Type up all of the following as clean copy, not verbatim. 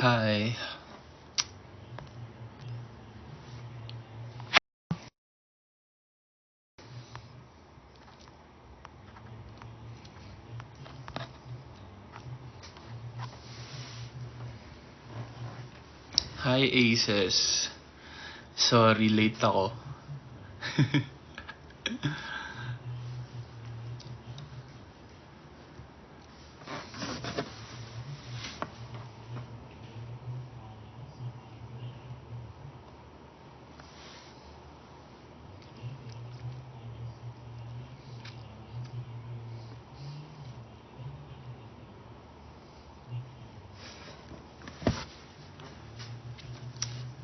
Hi. Hi, Aces. Sorry, late ako.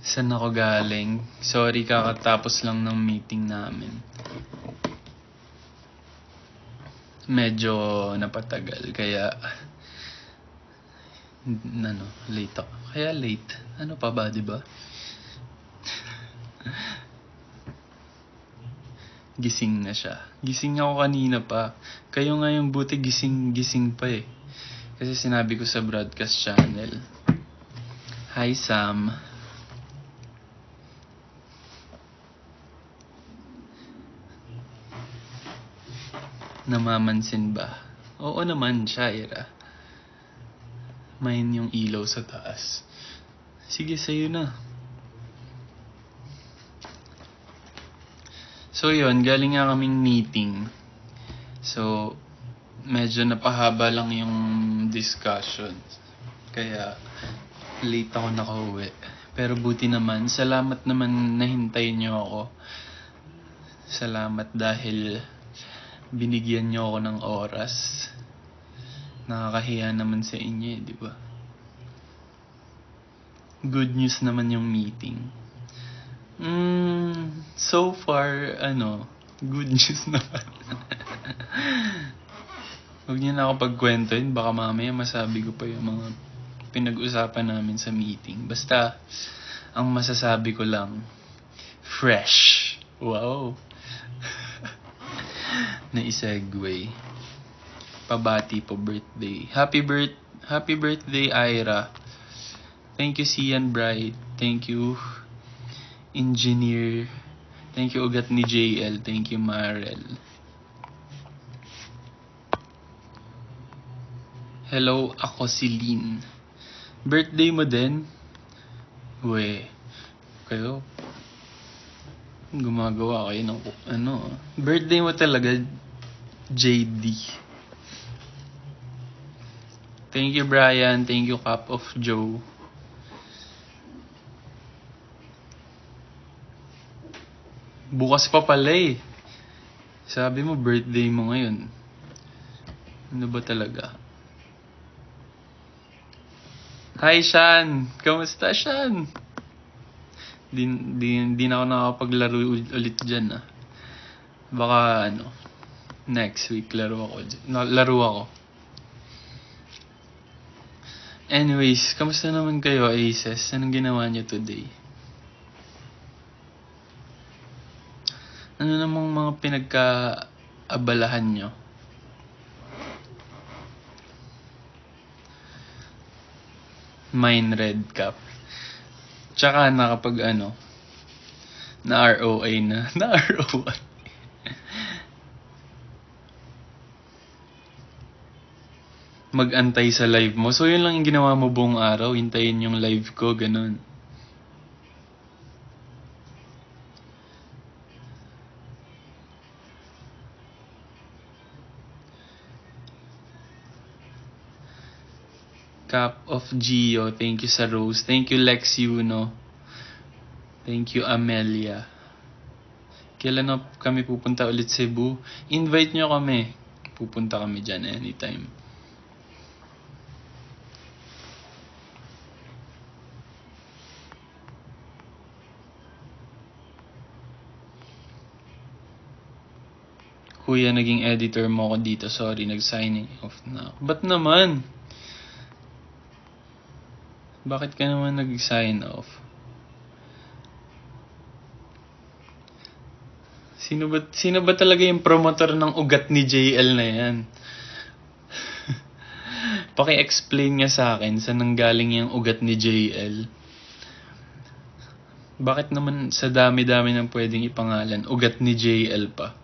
Saan ako galing? Sorry, kakatapos lang ng meeting namin. Medyo napatagal, kaya late ako. Kaya late. Ano pa ba, di ba? Gising na siya. Gising ako kanina pa. Kayo nga yung buti gising pa eh. Kasi sinabi ko sa broadcast channel. Hi, Sam. Namamansin ba? Oo naman, Shaira. Main yung ilaw sa taas. Sige, sa'yo na. So yun, galing nga kaming meeting. So, medyo napahaba lang yung discussion. Kaya, late ako nakauwi. Pero buti naman, salamat naman nahintay niyo ako. Salamat dahil binigyan niyo ako ng oras. Nakakahiya naman sa inyo di ba? Good news naman yung meeting. So far, good news naman. Huwag niyo na ako pagkwentuhin, baka mamaya masabi ko pa yung mga pinag-usapan namin sa meeting. Basta, ang masasabi ko lang, fresh. Wow. Na-segue. Pabati po birthday. Happy birthday, Ira. Thank you, Sian Bright. Thank you, Engineer. Thank you, ugat ni JL. Thank you, Marel. Hello, ako si Lynn. Birthday mo din? Kayo? Gumagawa kayo ng birthday mo talaga, JD. Thank you, Brian. Thank you, Cup of Joe. Bukas pa pala eh. Sabi mo, birthday mo ngayon. Ano ba talaga? Hi, Shan! Kamusta, Shan? Di na ako nakapaglaro ulit dyan ah. Baka next week laro ako. Anyways, kamusta naman kayo, Aces? Anong ginawa niyo today? Ano namang mga pinagkaabalahan nyo? Mine Red Cup. Tsaka nakapag na ROA na. Na ROA. Mag-antay sa live mo. So yun lang yung ginawa mo buong araw. Hintayin yung live ko, ganun. Cup of Gio. Thank you sa Rose. Thank you, Lex Yuno. Thank you, Amelia. Kailan na kami pupunta ulit sa Cebu? Invite nyo kami. Pupunta kami dyan anytime. Kuya, naging editor mo ako dito. Sorry, nag-signing off na ako. Ba't naman? Bakit ka naman nag-sign off? Sino ba talaga yung promotor ng ugat ni JL na yan? Paki-explain nga sa akin saan nanggaling yung ugat ni JL. Bakit naman sa dami-dami ng pwedeng ipangalan, ugat ni JL pa?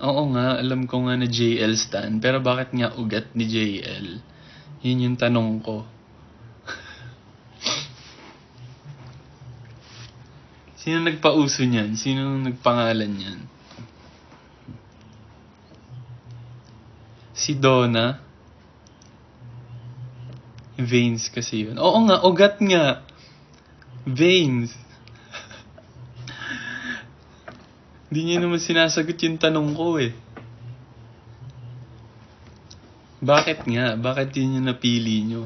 Oo nga, alam ko nga na JL Stan, pero bakit nga ugat ni JL? Yun yung tanong ko. Sino nagpauso niyan? Sino nagpangalan niyan? Si Donna? Veins kasi yun. Oo nga, ugat nga. Veins. Hindi niyo naman sinasagot yung tanong ko eh. Bakit nga? Bakit yun yung napili nyo?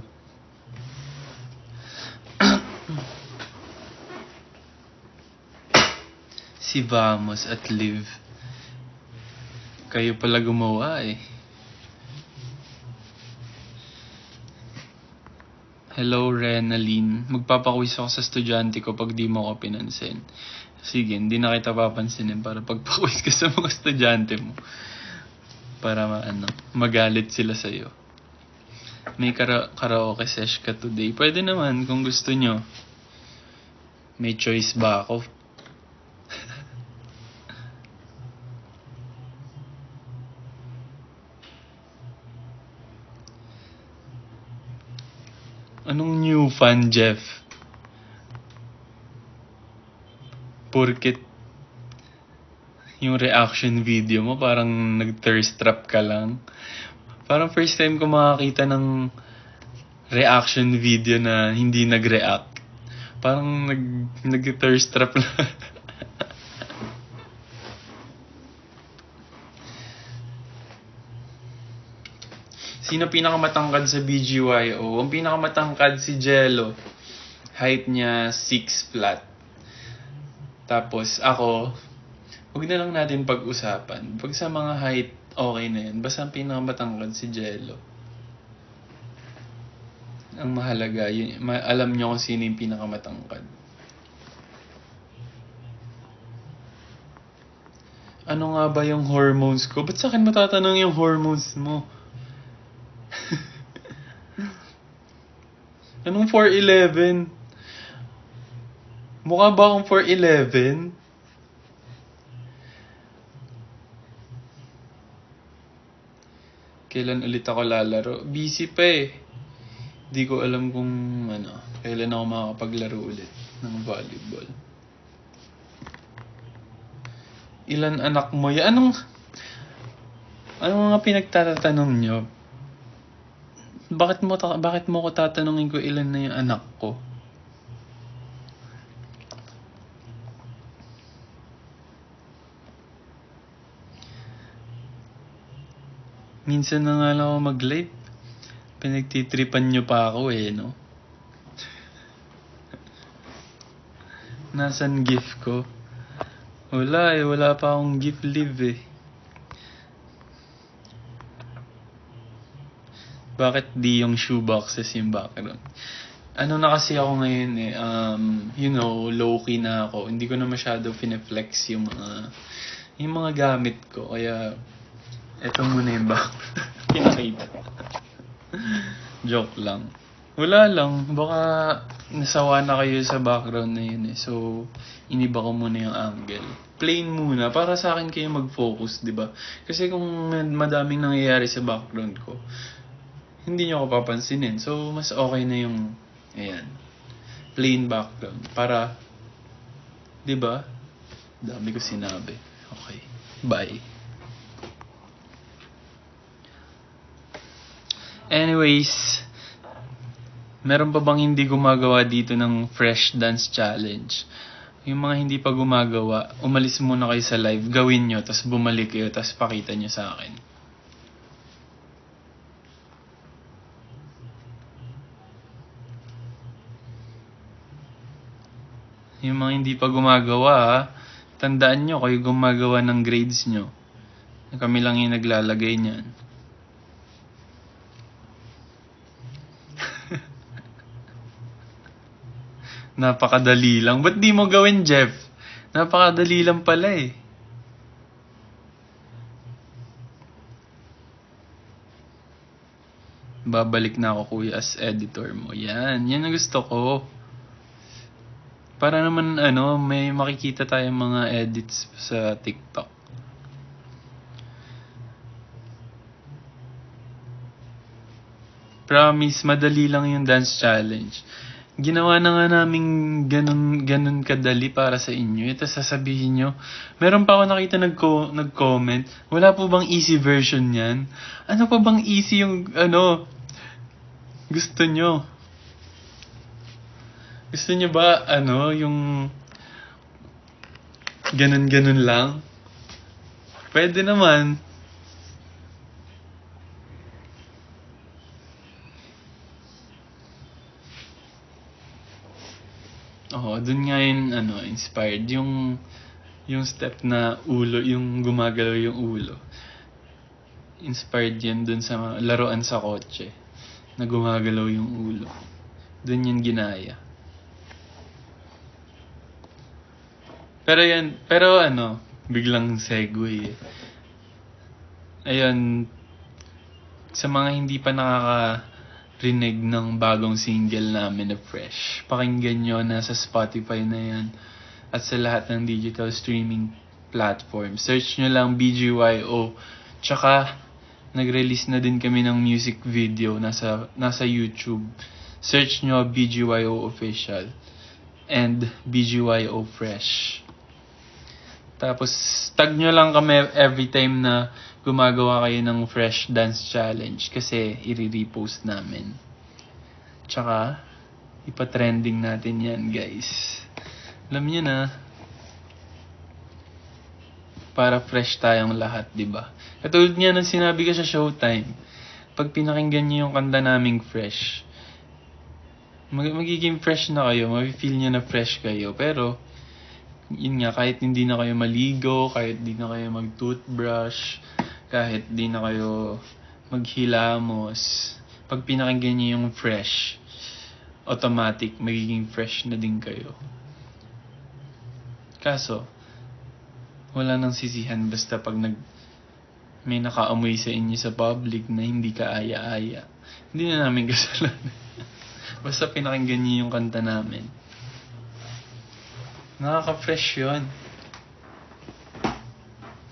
Si Vamos at Liv. Kayo pala gumawa eh. Hello, Renaline. Magpapakwis ako sa estudyante ko pag di mo ako pinansin. Sige, hindi na kita papansinin para pagpakwis ka sa mga estudyante mo. Para magalit sila sa'yo. May karaoke sesh ka today. Pwede naman kung gusto nyo. May choice ba ako? Anong new fan, Jeff? Porket yung reaction video mo parang nag-thirst trap ka lang. Parang first time ko makakita ng reaction video na hindi nag-react. Parang nag-thirst trap lang. Sino pinakamatangkad sa BGYO? Ang pinakamatangkad si Jello. Height niya 6 flat. Tapos ako, huwag na lang natin pag-usapan. Pag sa mga height, okay na yan. Basta ang pinakamatangkad si Jello. Ang mahalaga, yun, alam nyo kung sino yung pinakamatangkad. Ano nga ba yung hormones ko? Ba't sa akin matatanong yung hormones mo? Anong 4'11"? Mukha ba akong 4'11"? Kailan ulit ako lalaro? Busy pa eh. Di ko alam kung kailan ako makakapaglaro ulit ng volleyball. Ilan anak mo? Anong mga pinagtatanong nyo? Bakit mo ko tatanungin ko ilan na yung anak ko? Minsan na nga lang ako mag-live. Pinagtitripan nyo pa ako eh, no? Nasaan gift ko? Wala eh, wala pa akong gift live eh. Bakit di yung shoeboxes yung background? Ano na kasi ako ngayon eh, low-key na ako. Hindi ko na masyado pineflex yung mga gamit ko. Kaya, eto muna yung background. Pinakita. Joke lang. Wala lang. Baka nasawa na kayo sa background na yun eh. So, iniba ko muna yung angle. Plain muna. Para sa akin kayo mag-focus, di ba? Kasi kung madaming nangyayari sa background ko, hindi nyo ako papansinin. So, mas okay na yung, plain background. Para, di ba? Dami ko sinabi. Okay. Bye. Anyways, meron pa bang hindi gumagawa dito ng Fresh Dance Challenge? Yung mga hindi pa gumagawa, umalis muna kayo sa live, gawin nyo, tapos bumalik kayo, tapos pakita nyo sa akin. Yung mga hindi pa gumagawa, tandaan nyo, kayo gumagawa ng grades nyo. Kami lang yung naglalagay niyan. Napakadali lang. Ba't di mo gawin, Jeff? Napakadali lang pala eh. Babalik na ako kuya as editor mo. Yan ang gusto ko. Para naman may makikita tayong mga edits sa TikTok. Promise, madali lang yung dance challenge. Ginawa na nga namin ganun kadali para sa inyo. Ito sasabihin nyo. Meron pa ako nakita nag-comment. Wala po bang easy version yan? Ano pa bang easy yung gusto nyo? Gusto nyo ba yung ganun lang? Pwede naman. Oo, dun nga yun, inspired. Yung step na ulo, yung gumagalaw yung ulo. Inspired yan dun sa laruan sa kotse. Na gumagalaw yung ulo. Dun yun ginaya. Pero biglang segue eh. Ayun, sa mga hindi pa nakakarinig ng bagong single namin na Fresh, pakinggan nyo, nasa Spotify na yan at sa lahat ng digital streaming platform. Search nyo lang BGYO. Tsaka nag-release na din kami ng music video nasa YouTube. Search nyo BGYO Official and BGYO Fresh. Tapos tag nyo lang kami every time na gumagawa kayo ng Fresh Dance Challenge kasi i-repost namin. Tsaka ipa-trending natin yan, guys. Alam niyo na, para fresh tayong lahat, di ba? Katulad niya ng sinabi ko sa Showtime, pag pinakinggan niyo yung kanta naming Fresh, magiging fresh na kayo, ma-feel niyo na fresh kayo. Pero yun nga, kahit hindi na kayo maligo, kahit hindi na kayo mag-toothbrush, kahit hindi na kayo maghilamos, pag pinakinggan niyo yung Fresh, automatic magiging fresh na din kayo. Kaso wala nang sisihan basta pag may nakaamoy sa inyo sa public na hindi ka aya-aya. Hindi na namin kasalanan. Basta pinakinggan niyo yung kanta namin. Nakaka-fresh yun.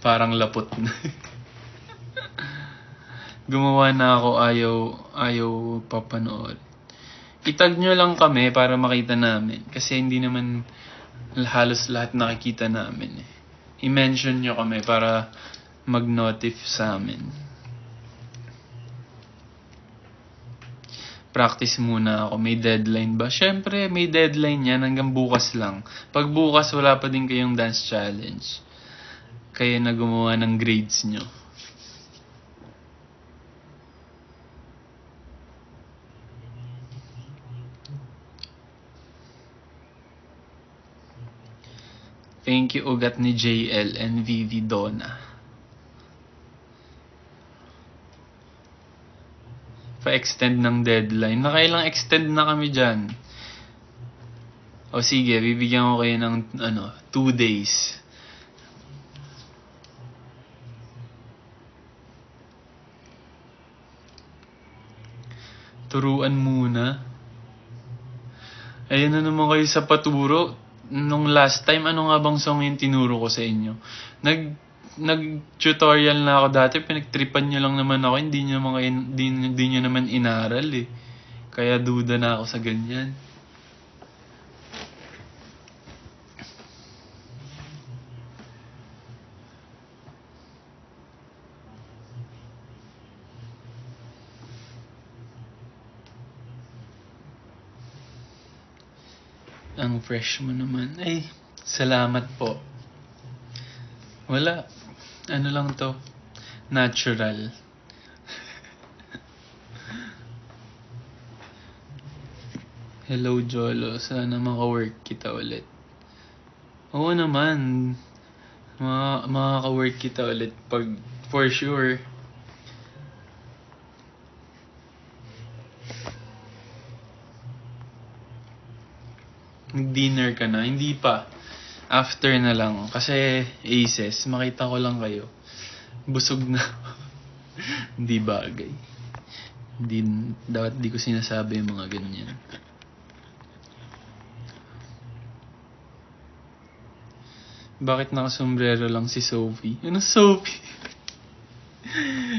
Parang lapot na. Gumawa na ako, ayaw papanood. Itag nyo lang kami para makita namin. Kasi hindi naman halos lahat nakikita namin eh. I-mention nyo kami para mag-notif sa amin. Practice muna ako. May deadline ba? Syempre, may deadline yan. Hanggang bukas lang. Pag bukas, wala pa din kayong dance challenge. Kaya na gumawa ng grades nyo. Thank you, ugat ni JL and Vivi Donna. Pa-extend ng deadline. Nakailang extend na kami dyan. O sige, bibigyan ko kayo ng 2 days. Turuan muna. Ayan na naman kayo sa paturo. Nung last time, ano nga bang song yung tinuro ko sa inyo? Nag-tutorial na ako dati, pinagtripan nyo lang naman ako, hindi nyo naman inaral eh. Kaya duda na ako sa ganyan. Ang fresh mo naman. Ay, salamat po. Wala. Ano lang to? Natural. Hello, Jolo. Sana maka-work kita ulit. Oo naman. Makaka-work kita ulit pag for sure. Nag-dinner ka na? Hindi pa. After na lang. Kasi Aces, makita ko lang kayo. Busog na. Hindi bagay. Dapat di ko sinasabi yung mga ganyan. Bakit nakasombrero lang si Sophie? Ano Sophie?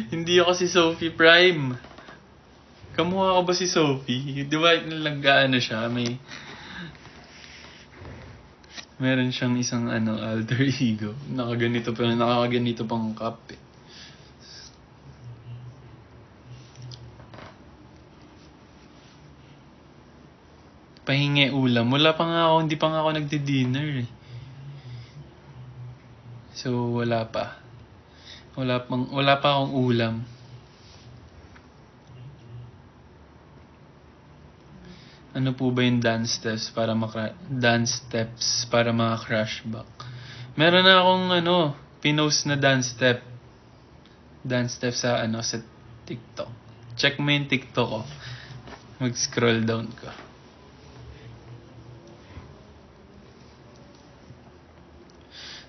Hindi ako si Sophie Prime. Kamukha ko ba si Sophie? Di ba nag-ano siya? Meron siyang isang alter ego. Nakakaganito pang cup eh. Pahingi ulam. Hindi pa nga ako nagdi-dinner eh. So, wala pa. Wala pa akong ulam. Ano po ba yung dance steps para maka-crush back? Meron na akong pinost na dance step sa sa TikTok. Check mo yung TikTok ko. Mag-scroll down ka.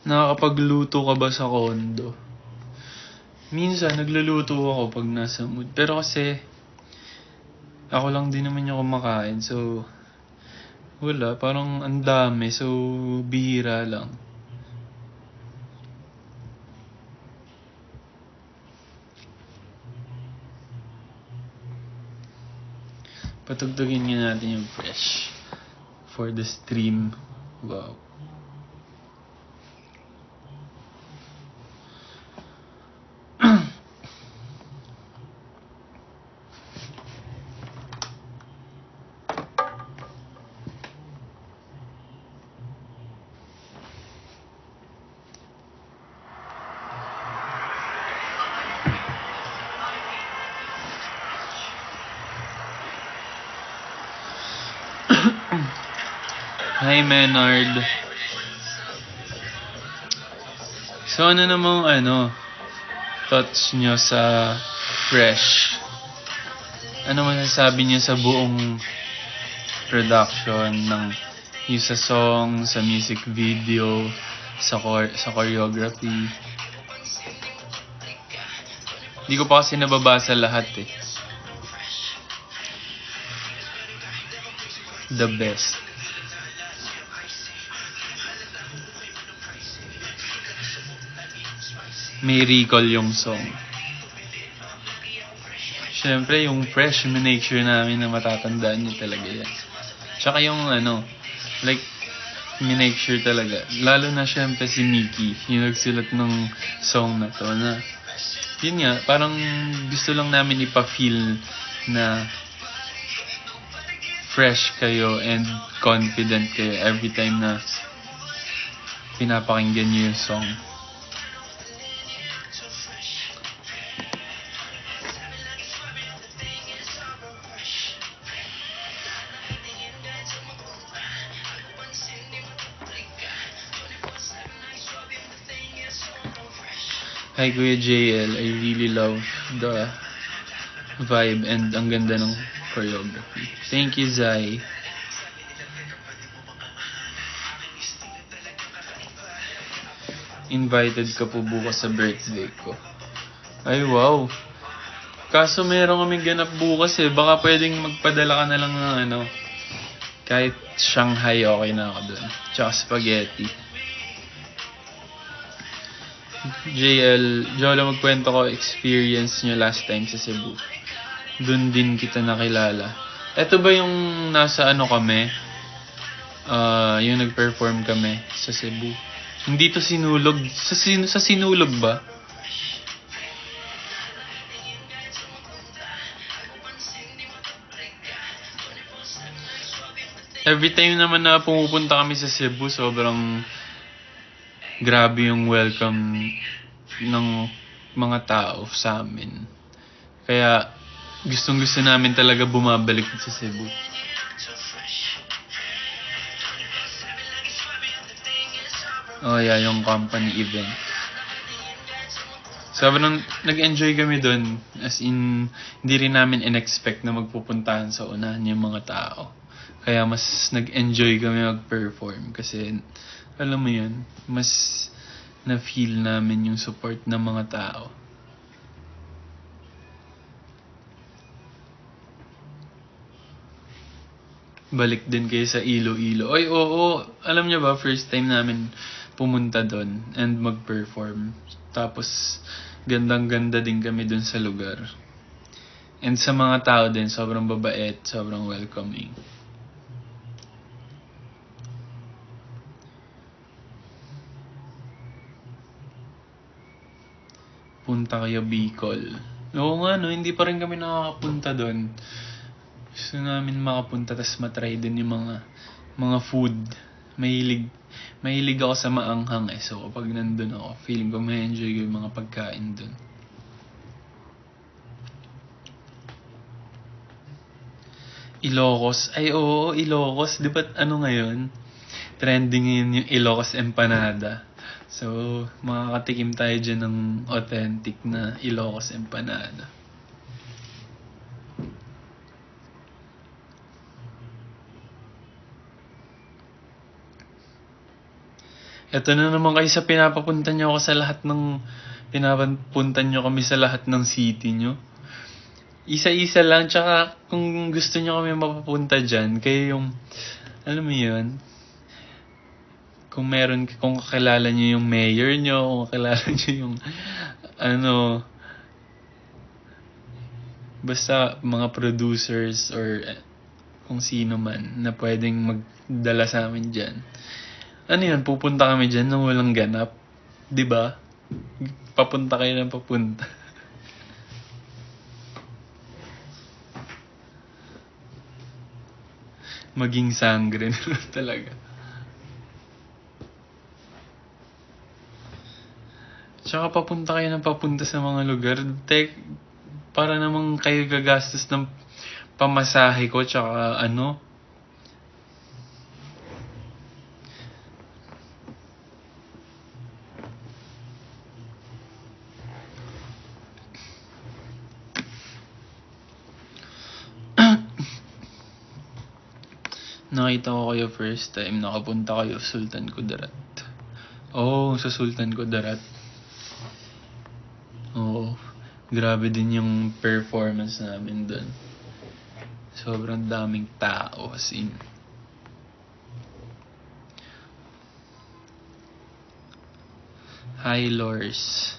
Nakakapagluto ka ba sa kondo? Minsan, nagluluto ako pag nasa mood. Pero kasi, ako lang din naman yung kumakain. So, wala. Parang ang dami. So, bihira lang. Patugtugin nga natin yung fresh for the stream. Wow. Hi, Menard. So, ano namang thoughts nyo sa Fresh? Ano masasabi nyo sa buong production yung sa song, sa music video, sa choreography? Hindi ko pa kasi nababasa lahat eh. The best. May recall yung song. Siyempre, yung fresh, make sure namin na matatandaan niyo talaga yan. Tsaka yung make sure talaga. Lalo na siyempre si Mickey, yung nagsulat ng song na to na, yun nga, parang gusto lang namin ipa-feel na fresh kayo and confident kayo every time na pinapakinggan niyo yung song. Hi Kuya JL, I really love the vibe and ang ganda ng choreography. Thank you, Zai. Invited ka po bukas sa birthday ko. Ay wow. Kaso meron kaming ganap bukas eh. Baka pwedeng magpadala ka na lang ng kahit Shanghai, okay na ako dun. Tsaka spaghetti. JL, Jolo, magkwento ko experience nyo last time sa Cebu. Doon din kita nakilala. Ito ba yung nasa kami? Yung nag-perform kami sa Cebu. Hindi to Sinulog. Sa Sinulog ba? Every time naman na pumupunta kami sa Cebu, sobrang grabe yung welcome ng mga tao sa amin. Kaya gustong-gusto namin talaga bumabalik sa Cebu. Oh yeah, yung company event. Sobrang nag-enjoy kami doon. As in, hindi rin namin in-expect na magpupuntahan sa unahan yung mga tao. Kaya mas nag-enjoy kami mag-perform kasi alam mo yun, mas na-feel namin yung support ng mga tao. Balik din kayo sa Iloilo. Ay, oo. Alam niyo ba, first time namin pumunta doon and mag-perform. Tapos, gandang-ganda din kami doon sa lugar. And sa mga tao din, sobrang babait, sobrang welcoming. Punta kayo Bicol. Oo nga, no, hindi pa rin kami nakakapunta doon. Gusto namin makapunta tas matry din yung mga food. Mahilig ako sa maanghang eh. So kapag nandun ako, feeling ko may enjoy ko yung mga pagkain dun. Ilocos. Ay oo, Ilocos. Di ba ano ngayon? Trending ngayon yung Ilocos empanada. So makakatikim tayo dyan ng authentic na Ilocos empanada. Ito na naman kayo sa pinapapunta nyo ako sa lahat ng... Pinapapunta nyo kami sa lahat ng city nyo. Isa-isa lang, tsaka kung gusto nyo kami mapapunta dyan, kayo yung... Alam mo yun? Kung kakilala nyo yung mayor nyo, kung kakilala nyo yung... Basta mga producers or kung sino man na pwedeng magdala sa amin dyan. Ano yun, pupunta kami dyan nang walang ganap. 'Di ba? Papunta kayo ng papunta. Maging sangre na lang talaga. Tsaka papunta kayo ng papunta sa mga lugar. Para namang kayo gagastos ng pamasahe ko, tsaka ano. Nakita ko kayo first time, nakapunta kayo sa Sultan Kudarat. Oh, sa Sultan Kudarat. Oo, grabe din yung performance namin doon. Sobrang daming tao, as in. Hi, Lors.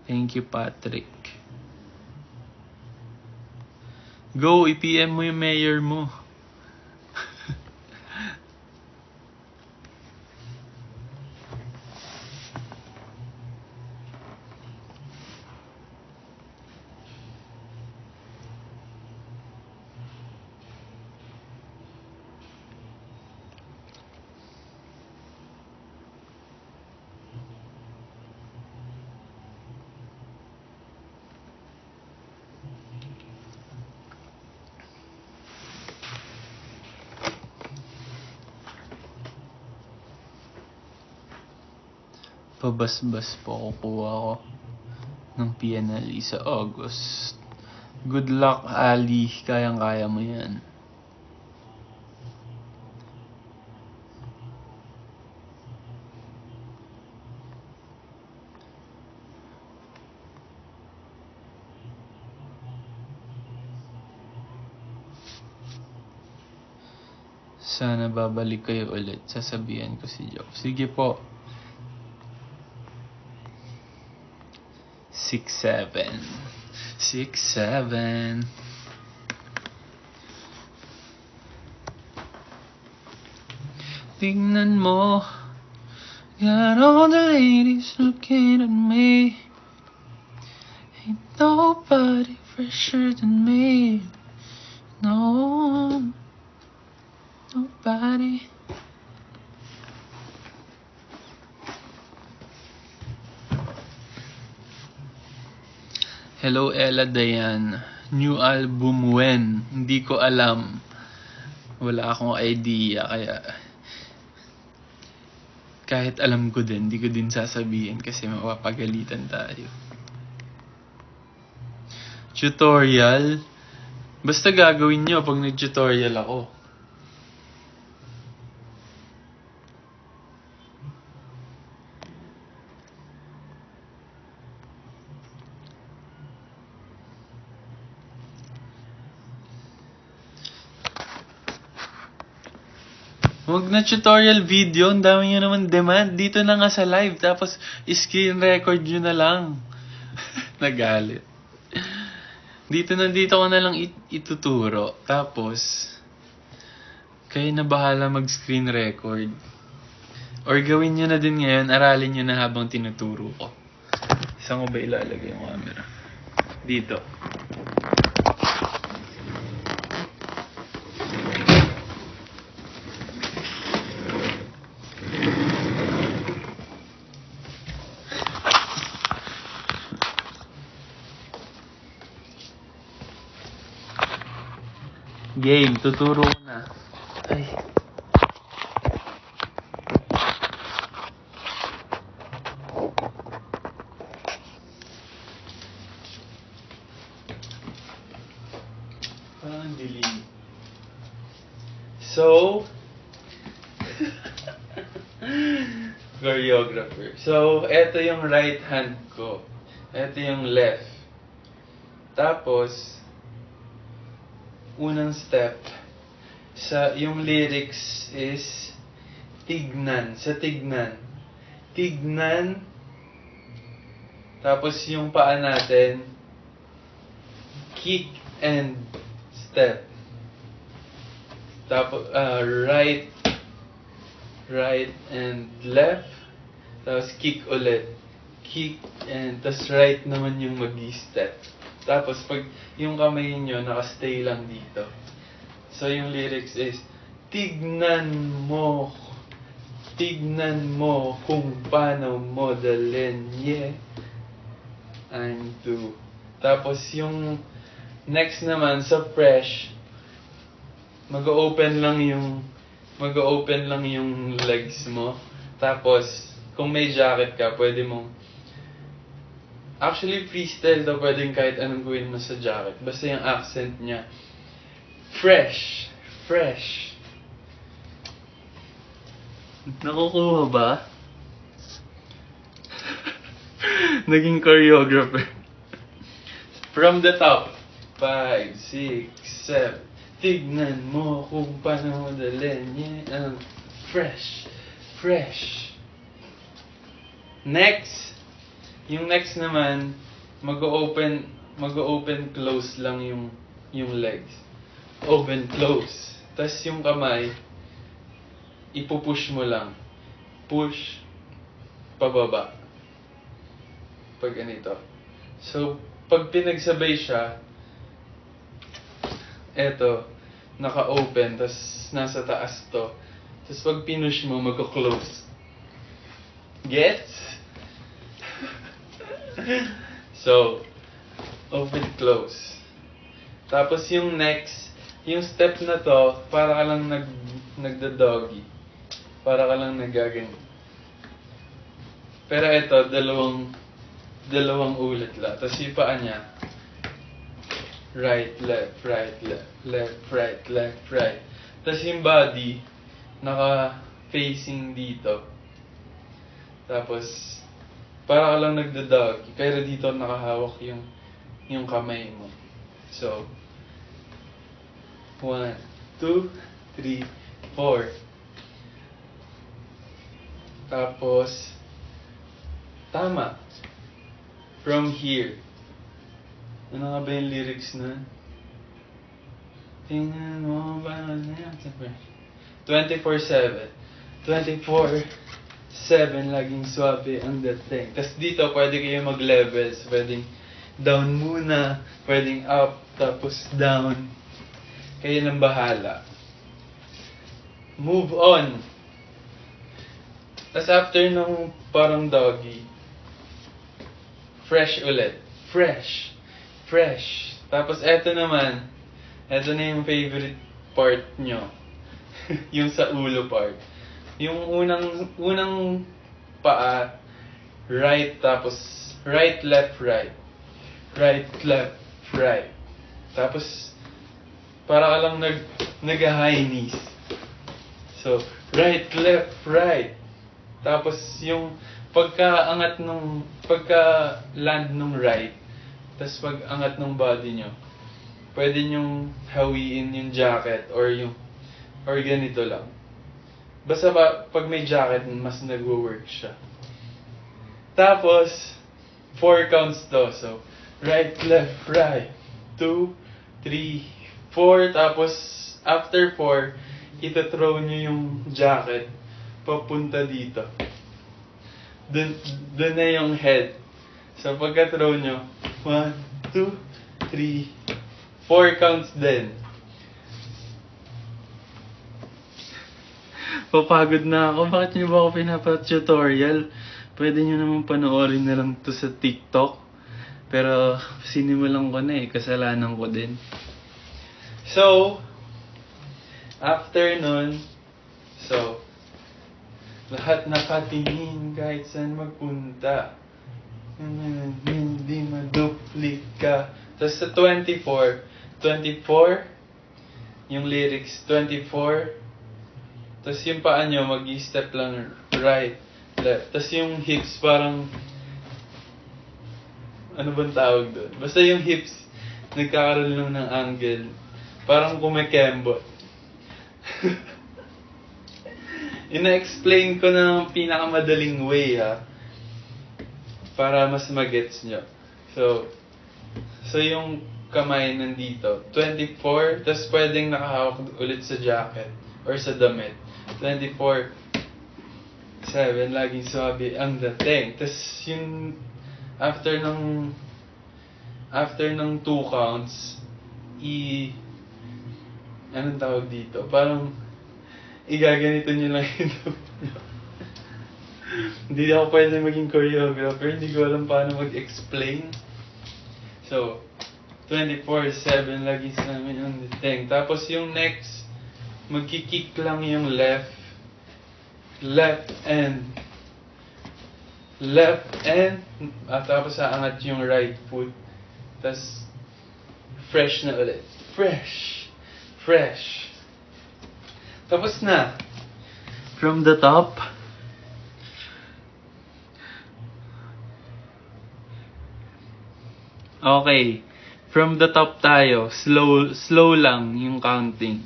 Thank you, Patrick. Go, i-PM mo yung mayor mo. Pabasbas po kukuha ko ng PNLE sa August. Good luck, Ali. Kayang-kaya mo yan. Sana babalik kayo ulit. Sasabihan ko si Joe. Sige po. 6'7". 6'7". Tingnan mo, got all the ladies looking at me. Ain't nobody fresher than me. No, nobody. Hello, Ella Dayan. New album when? Hindi ko alam. Wala akong idea, kaya kahit alam ko din, hindi ko din sasabihin kasi mapapagalitan tayo. Tutorial? Basta gagawin nyo pag nag-tutorial ako. Huwag na tutorial video, ang dami nyo naman demand. Dito na nga sa live, tapos screen record nyo na lang. Nagalit. Dito ko na lang ituturo. Tapos, kayo na bahala mag-screen record. Or gawin nyo na din ngayon, aralin nyo na habang tinuturo ko. Saan ko ba ilalagay yung camera? Dito. Game, tuturo ko na. Ay. Parang dilim. So, choreographer. So, eto yung right hand ko. Eto yung left. Tapos, unang step, yung lyrics is tignan, sa tignan. Tignan, tapos yung paa natin, kick and step. Tapos, right and left, tapos kick ulit. Kick and, tapos right naman yung mag-step. Tapos, pag yung kamay nyo, nakastay lang dito. So, yung lyrics is, tignan mo kung paano mo dalhin, yeah, I'm to. Tapos, yung next naman, sa fresh, mag-open lang yung legs mo. Tapos, kung may jacket ka, pwede mong actually, freestyle daw pwedeng kahit anong gawin mo sa jacket. Basta yung accent niya. Fresh. Nakukuha ba? Naging choreographer. From the top. 5, 6, 7. Tignan mo kung paano mo dalhin. Yeah. Fresh. Next. Yung next naman, mag-open close lang yung legs. Open, close. Tapos yung kamay, ipupush mo lang. Push, pababa. Pag ganito. So, pag pinagsabay siya, eto, naka-open, tapos nasa taas to. Tapos pag pinush mo, mag-close. Gets? So, open, close. Tapos yung next, yung step na to, para ka lang nagda-doggy. Para ka lang nagaganyan. Pero ito, dalawang ulit lang. Tapos yung paa niya, right, left, right, left, right. Tapos yung body, naka-facing dito. Tapos, para ka lang nagda-doggy, pero dito nakahawak yung kamay mo. So, 1, 2, 3, 4. Tapos, tama. From here. Ano nga ba yung lyrics na? Tingnan mo ba na yan? 24/7. 24/7 laging swabe ang dating. Tapos dito, pwede kayo mag-levels. Pwedeng down muna, pwedeng up, tapos down. Kayo nang bahala. Move on. Tapos after nung parang doggy, fresh ulit. Fresh. Tapos eto naman, eto na yung favorite part nyo. Yung sa ulo part. Yung unang paa, right, tapos right, left, right. Right, left, right. Tapos, Para ka lang nag-high knees. So, right, left, right. Tapos yung pagka-land nung right, tapos pag-angat ng body nyo, pwede nyong hawiin yung jacket or ganito lang. Basta pag may jacket, mas nagwo-work siya. Tapos, 4 counts to. So, right, left, right. 2, 3, 4. Tapos, after 4, ito-throw nyo yung jacket papunta dito. Dun na yung head. So, pagka-throw nyo, 1, 2, 3, 4 counts din. Papagod na ako. Bakit nyo ba ako pinapa-tutorial? Pwede nyo naman panoorin na lang to sa TikTok. Pero, sinimulan ko na kasalanan ko din. So, after nun, lahat nakatingin kahit saan magpunta. Hindi maduplika. Tapos sa 24, yung lyrics, 24, tapos yung paa nyo, mag-i-step lang right, left. Tapos yung hips parang, ano bang tawag doon? Basta yung hips, nagkakaroon lang ng angle. Parang kumikembot. Ina-explain ko ng pinakamadaling way para mas magets nyo. So yung kamay nandito, 24, tapos pwedeng nakahawak ulit sa jacket or sa damit. 24, 7, laging swabe ang dating. Tapos yung after ng 2 counts, anong tawag dito? Parang igaganito nyo lang yung hindi ako pwede maging choreographer, hindi ko alam paano mag-explain. So, 24/7 lagi sa namin ang dating. Tapos yung next, magkikick lang yung left and tapos aangat yung right foot. Tapos fresh na ulit. Fresh. Tapos na. From the top. Okay. From the top tayo. Slow lang yung counting.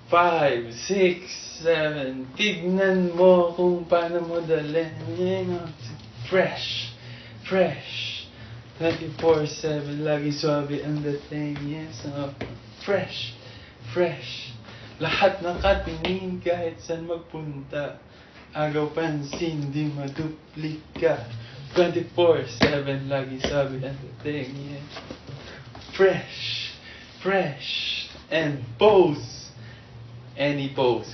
5, 6, 7. Tignan mo kung paano mo dalhin. Fresh. 24/7. Lagi swabe ang dating. Yes. Fresh. Lahat nakatingin kahit saan magpunta. Agaw pansin, di maduplika. 24/7 lagi sabi ang dating. Yeah. Fresh. And pose. Any pose.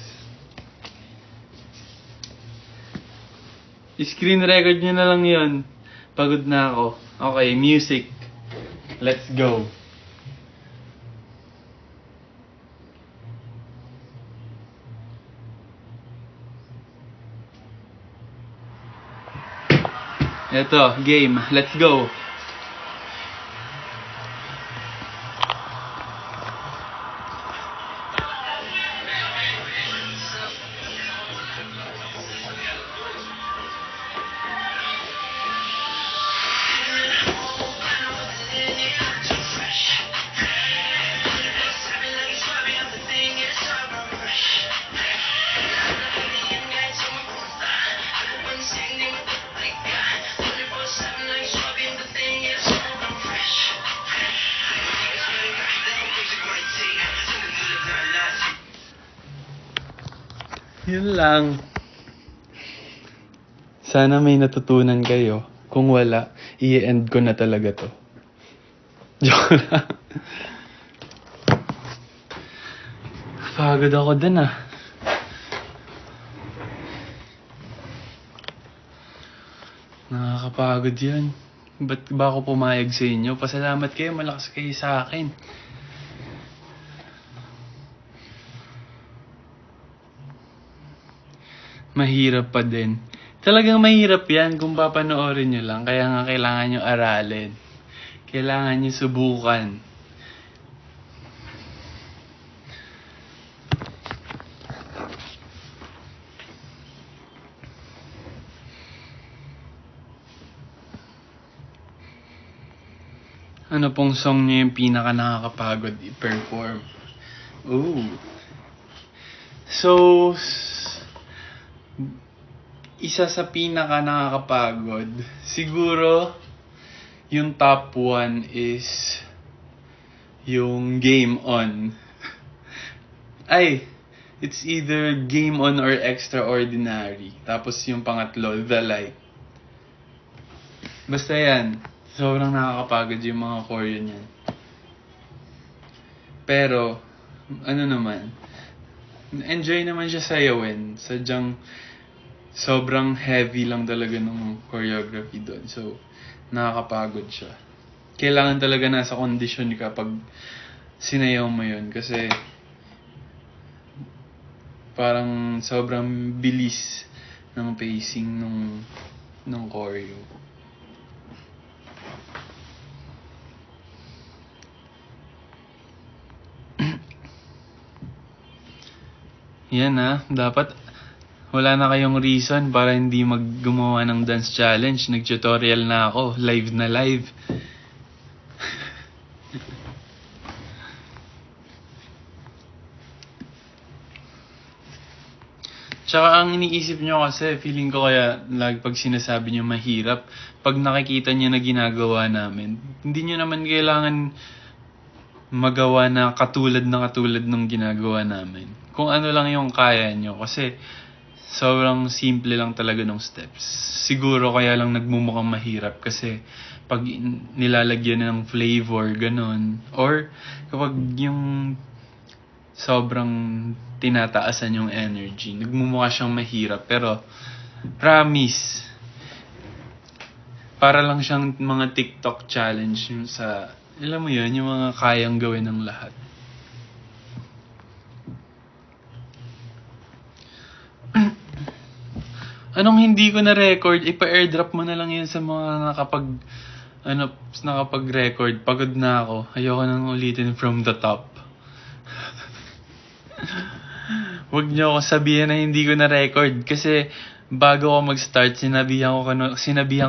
Screen record nyo na lang yun. Pagod na ako. Okay, music. Let's go. Eto, game. Let's go. Yun lang. Sana may natutunan kayo. Kung wala, i-end ko na talaga to. Joke lang. Pagod ako din Nakakapagod yun. Ba't ba ako pumayag sa inyo? Pasalamat kayo, malakas kayo sa akin. Mahirap pa din. Talagang mahirap yan kung papanoorin nyo lang. Kaya nga kailangan nyo aralin. Kailangan nyo subukan. Ano pong song niyo yung pinaka nakakapagod i-perform? Ooh. So, isa sa pinaka nakakapagod, siguro, yung top 1 is yung Game On. Ay, it's either Game On or Extraordinary. Tapos yung pangatlo, The Light. Basta yan, sobrang nakakapagod yung mga choreo niyan. Pero, ano naman, enjoy naman siya sayawin. Sadyang sobrang heavy lang talaga ng choreography doon. So, nakakapagod siya. Kailangan talaga nasa kondisyon ka pag sinayaw mo yun. Kasi, parang sobrang bilis ng pacing ng choreo. Yan dapat wala na kayong reason para hindi maggumawa ng dance challenge. Nag-tutorial na ako, live na live. Tsaka ang iniisip nyo kasi, feeling ko kaya lagi pag sinasabi nyo mahirap, pag nakikita nyo na ginagawa namin, hindi nyo naman kailangan magawa na katulad ng ginagawa namin. Kung ano lang yung kaya nyo, kasi sobrang simple lang talaga ng steps. Siguro kaya lang nagmumukhang mahirap kasi pag nilalagyan na ng flavor, ganun. Or kapag yung sobrang tinataasan yung energy, nagmumukha siyang mahirap. Pero promise, para lang siyang mga TikTok challenge yung sa, alam mo yun, yung mga kayang gawin ng lahat. Anong hindi ko na record, ipa-airdrop mo na lang yun sa mga nakapag-record. Pagod na ako. Ayoko nang ulitin from the top. Huwag niyo ako sabihin na hindi ko na record kasi bago ako mag-start, sinabihan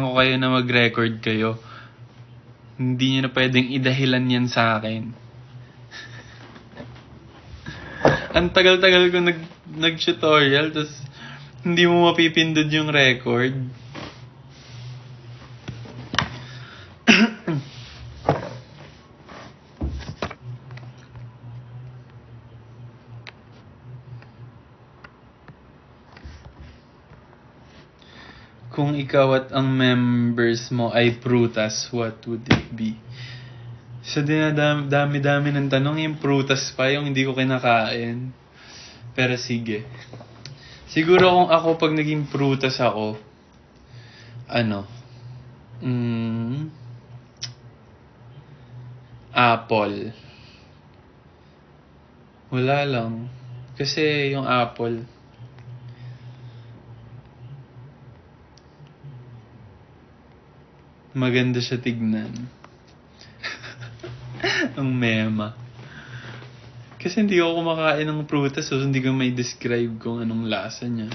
ko kayo na mag-record kayo. Hindi niyo na pwedeng idahilan yan sa akin. Ang tagal-tagal ko nag-tutorial, tapos hindi mo mapipindot yung record. Kung ikaw at ang members mo ay prutas, what would it be? So, dami-dami ng tanong. Yung prutas pa, yung hindi ko kinakain. Pero sige. Siguro kung ako, pag naging prutas ako, apple. Wala lang. Kasi yung apple, maganda siya tignan. Ang mema. Kasi hindi ako kumakain ng prutas, so hindi ko may describe kung anong lasa niya.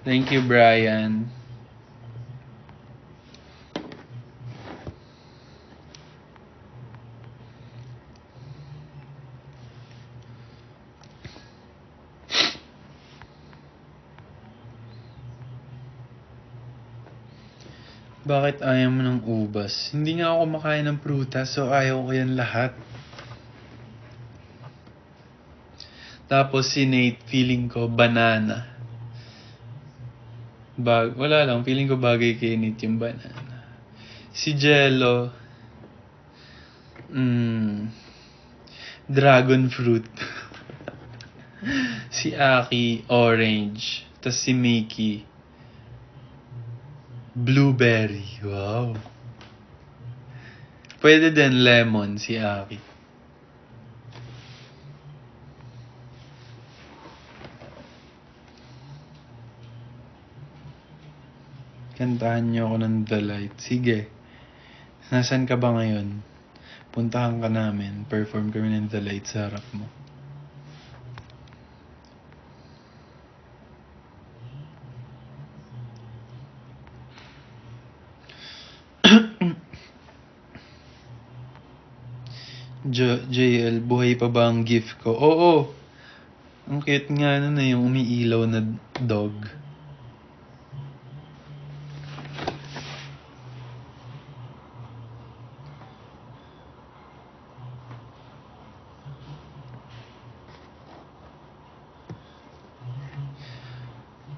Thank you, Brian. Bakit ayaw mo ng ubas? Hindi nga ako kumakain ng prutas, so ayaw ko yan lahat. Tapos si Nate, feeling ko banana. Wala lang, feeling ko bagay kay Nate yung banana. Si Jello, dragon fruit. Si Aki, orange. Tapos si Mickey, blueberry. Wow. Pwede din lemon si Aki. Kantahan niyo ako ng The Light. Sige. Nasaan ka ba ngayon? Puntahan ka namin. Perform kami ng The Light sa harap mo. JL, buhay pa ba ang gift ko? Oo. Ang cute nga nun na yung umiilaw na dog.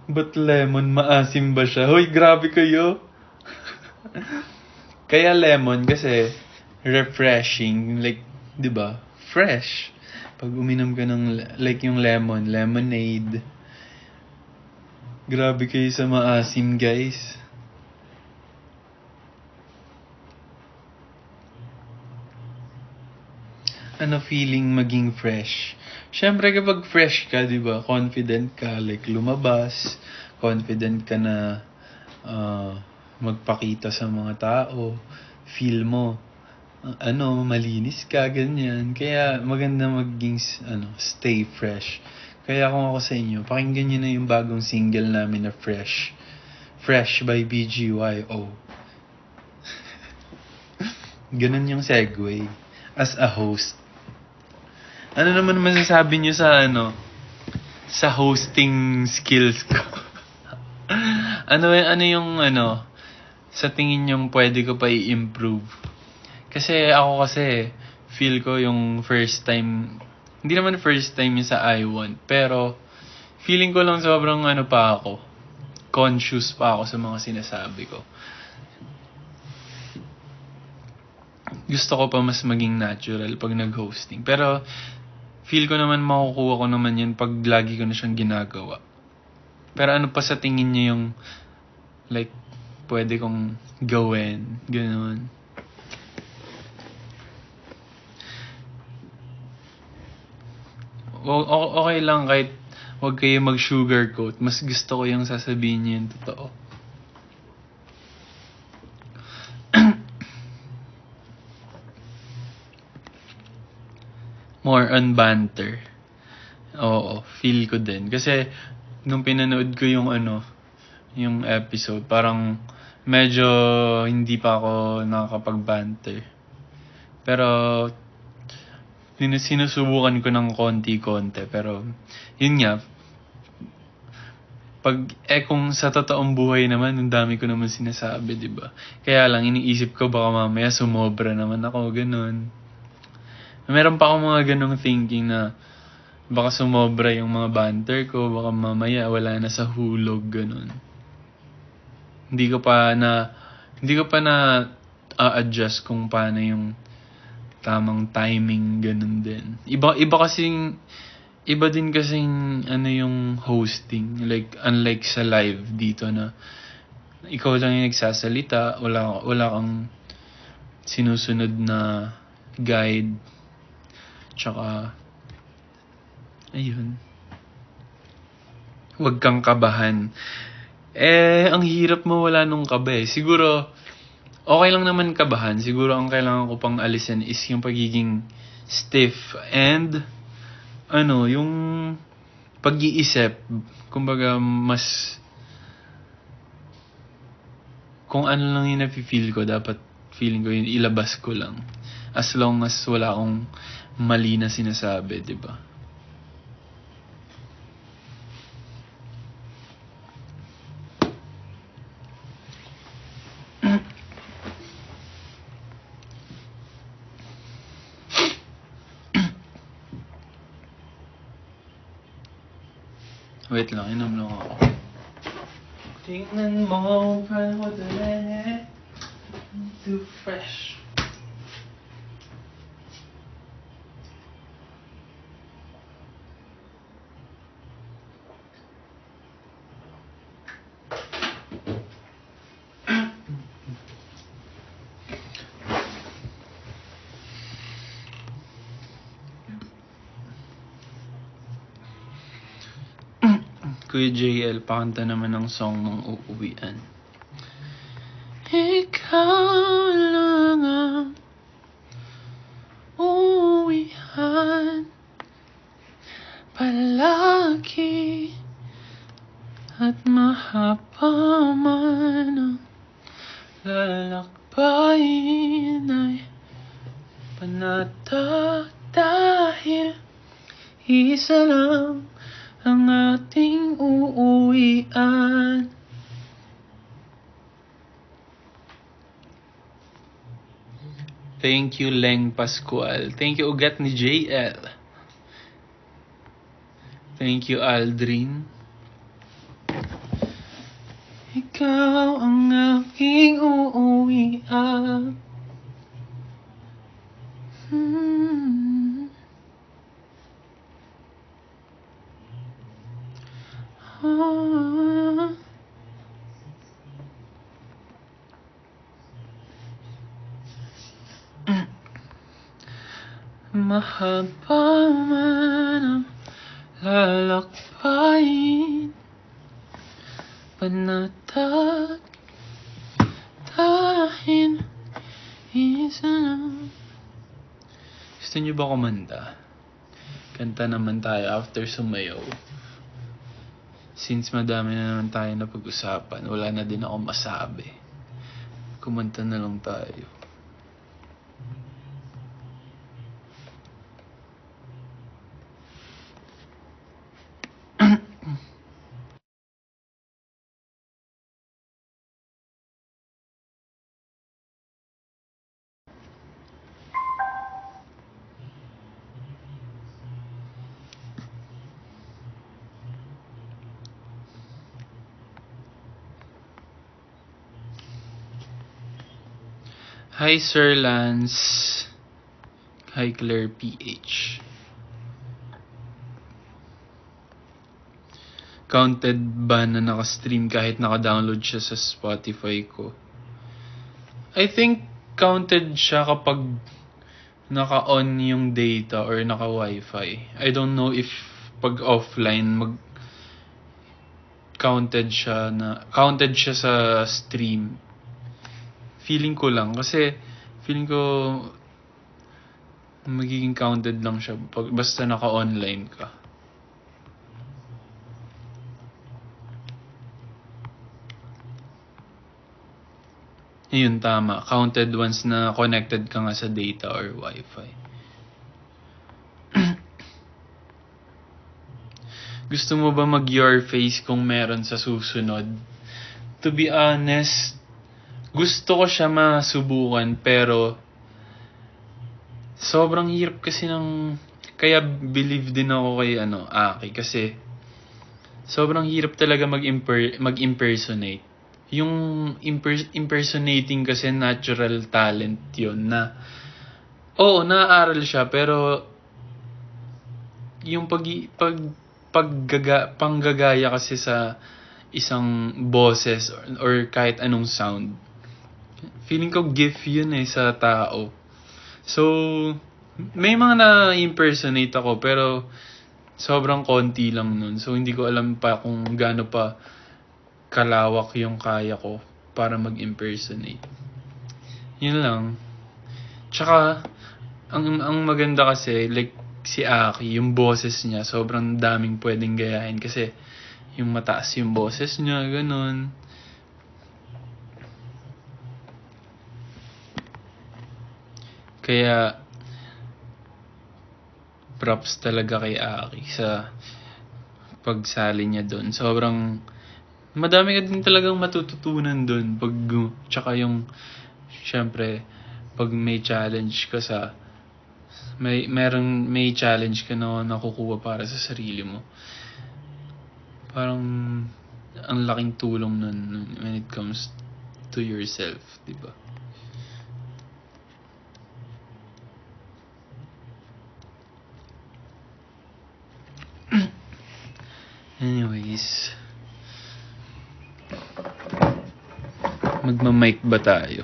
Ba't lemon? Maasim ba siya? Hoy, grabe kayo. Kaya lemon kasi refreshing. Like, di ba? Fresh. Pag uminom ka ng, like yung lemon, lemonade. Grabe kayo sa maasim, guys. Ano feeling maging fresh? Siyempre kapag fresh ka, di ba? Confident ka, like lumabas. Confident ka na magpakita sa mga tao. Feel mo, malinis ka, ganyan. Kaya maganda maging, stay fresh. Kaya kung ako sa inyo, pakinggan nyo na yung bagong single namin na Fresh. Fresh by BGYO. Ganun yung segue. As a host. Ano naman masasabi nyo sa sa hosting skills ko? ano yung sa tingin nyo pwede ko pa i-improve? Kasi ako feel ko yung first time, hindi naman first time yung sa I1, pero feeling ko lang sobrang pa ako, conscious pa ako sa mga sinasabi ko. Gusto ko pa mas maging natural pag nag-hosting. Pero feel ko naman makukuha ko naman yun pag lagi ko na siyang ginagawa. Pero ano pa sa tingin niyo yung like pwede kong gawin, gano'n? Okay lang kahit wag kayo mag-sugarcoat. Mas gusto ko yung sasabihin niyo yung totoo. More on banter. Oo, feel ko din. Kasi nung pinanood ko yung yung episode, parang medyo hindi pa ako nakakapag-banter. Pero sinusubukan ko ng konti-konti. Pero yun nga, kung sa totoong buhay naman, ang dami ko naman sinasabi, di ba? Kaya lang, iniisip ko baka mamaya sumobra naman ako, ganun. Meron pa akong mga ganong thinking na baka sumobra yung mga banter ko, baka mamaya wala na sa hulog, ganun. Hindi ko pa na adjust kung paano yung tamang timing, ganun din. Iba din kasing yung hosting, like unlike sa live dito na ikaw lang yung nagsasalita, wala kang sinusunod na guide. Tsaka ayun, huwag kang kabahan. Ang hirap mawala nung kaba eh. Siguro okay lang naman kabahan. Siguro ang kailangan ko pang alisin is yung pagiging stiff and yung pag-iisip. Kumbaga mas kung ano lang yung nafe-feel ko, dapat feeling ko yun ilabas ko lang. As long as wala akong mali na sinasabi, di ba? Wait lang, inom lang ako. Tingnan mo, paano ko dala too fresh. Kuya JL, pakanta naman ng song ng uuwian. Ikaw lang ang uuwian palagi at mahaba man ang lalakbayin ay panahon. Panatag dahil isa lang ang ating uuwian. Thank you, Leng Pascual. Thank you, ugat ni JL. Thank you, Aldrin. Ikaw ang aking uuwian. Mahaba man ang lalakbayin, panatag dahil isa lang. Gusto niyo ba kumanta? Kanta naman tayo after sumayaw. Since madami na naman tayo na pag-usapan, wala na din ako masabi. Kumanta na lang tayo. Hi, Sir Lance. Hi, Claire PH. Counted ba na naka-stream kahit naka-download siya sa Spotify ko? I think counted siya kapag naka-on yung data or naka-wifi. I don't know if pag offline counted siya sa stream. Feeling ko lang kasi feeling ko magiging counted lang siya pag basta naka-online ka. Yun, tama. Counted once na connected ka nga sa data or wifi. Gusto mo ba mag-your face kung meron sa susunod? To be honest, gusto ko siya masubukan pero sobrang hirap kasi kaya believe din ako kay Aki kasi sobrang hirap talaga mag-impersonate. Yung impersonating kasi natural talent yun na oo, naaaral siya pero yung panggagaya kasi sa isang boses or kahit anong sound, feeling ko gift yun sa tao. So, may mga na-impersonate ako pero sobrang konti lang nun. So, hindi ko alam pa kung gaano pa kalawak yung kaya ko para mag-impersonate. Yun lang. Tsaka, ang maganda kasi, like si Aki, yung boses niya, sobrang daming pwedeng gayahin kasi yung mataas yung boses niya, ganun. Kaya, props talaga kay Aki sa pagsali niya doon. Sobrang, madami ka din talagang matututunan doon. Tsaka yung, syempre, pag may challenge ka may challenge ka na nakukuha para sa sarili mo. Parang, ang laking tulong nun when it comes to yourself, di ba? Anyways, magma-mic ba tayo?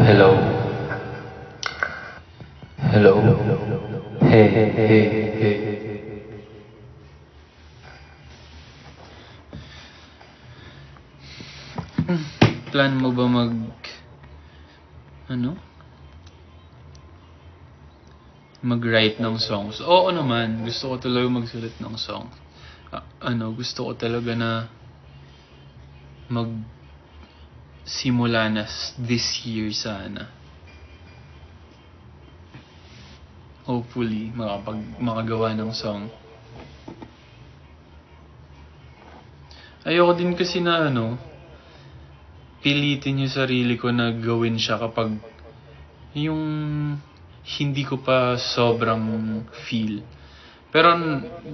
Hello? Hello? Hey, hey, hey, hey. Plan mo ba mag-write ng songs? Oo naman, gusto ko talaga magsulat ng song. gusto ko talaga na simula na this year sana. Hopefully, makagawa ng song. Ayoko din kasi na pilitin yung sarili ko na gawin siya kapag yung hindi ko pa sobrang feel. Pero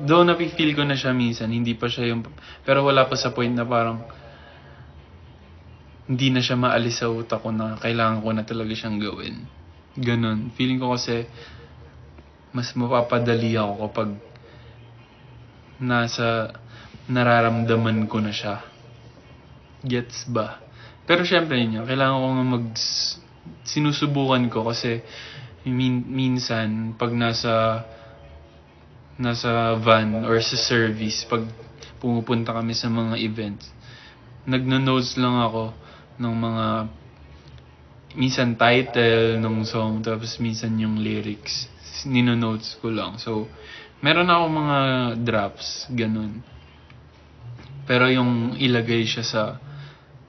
though napifeel ko na siya minsan, hindi pa siya pero wala pa sa point na parang hindi na siya maalis sa utak ko na kailangan ko na talaga siyang gawin. Ganon. Feeling ko kasi mas mapapadali ako kapag nararamdaman ko na siya. Gets ba? Pero syempre yun, kailangan ko nga sinusubukan ko kasi minsan pag nasa van or sa service, pag pumupunta kami sa mga events, nagno-notes lang ako ng mga minsan title ng song, tapos minsan yung lyrics nino-notes ko lang. So meron ako mga drafts ganun, pero yung ilagay siya sa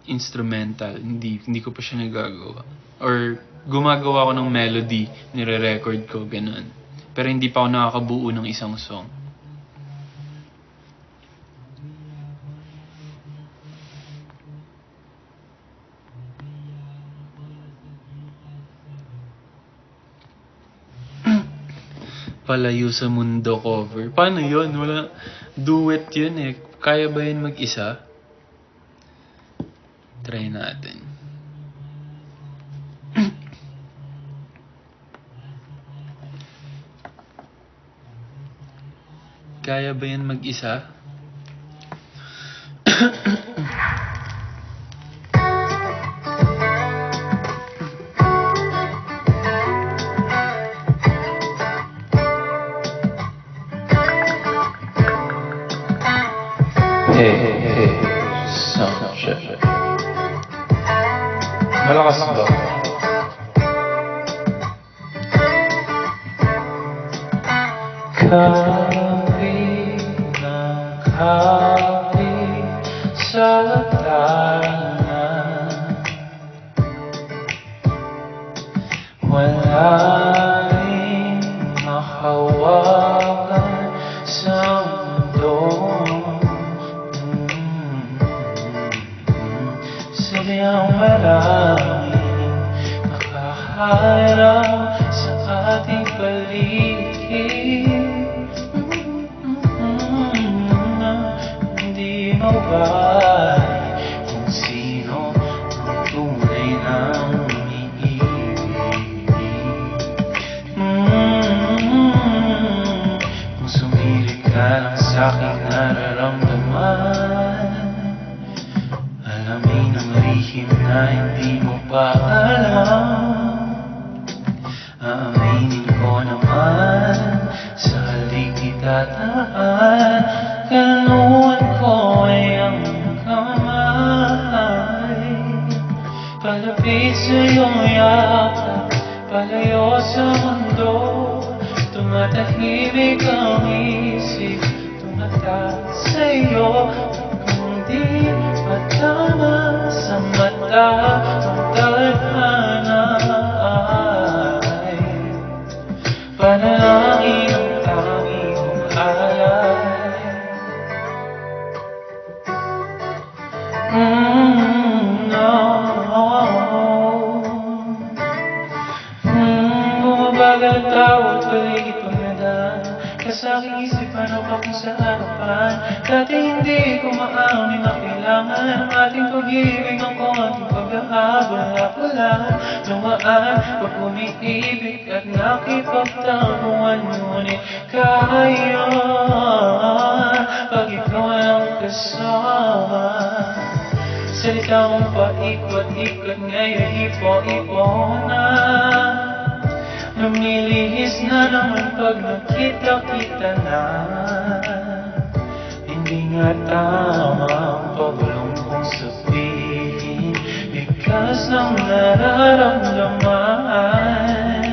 instrumental, hindi ko pa siya nagagawa, or gumagawa ko ng melody, nire-record ko ganun, pero hindi pa ako nakakabuo ng isang song. Palayo sa Mundo cover. Paano yun? Wala. Duet yun eh. Kaya ba yun mag-isa? Try natin. Kaya ba yan mag-isa? Hey, sound check. Malakas ba? Kapi ng kapi sa tanan, wala rin mahawakan sa mundo. Sadyang maraming nakaharap sa ating paligid, hindi mawari kung sino ang tunay na umiibig. Kung sumilip ka lang sa'king nararamdaman, alamin ang lihim na hindi mo pa alam. Aaminin ko naman, sa halik itataan, kanuan ko ay ang kamay. Palapit sa iyong yakap, palayo sa mundo, tumatahimik ang isip, tumatak sa iyo. Di matama sa mata ang tadhana ay panalangin ang tanging alay. Bumabagal ang tawag, paligid pang nadaan, kasa'king isipan o pa kung sa harapan. Dati hindi ko maamin na kailangan ang ating pag-ibig ng konting pag-ahabol. Wala lumaan pag umiibig at nakipagtabuan, ngunit kaya pag ikaw ang kasama. Salita mong paikot-ikot ngayon ipo-ipo na, lumilihis na naman pag nakita-kita na. Hindi nga tama ang pagulong kong sabihin, bigas ng nararamdaman.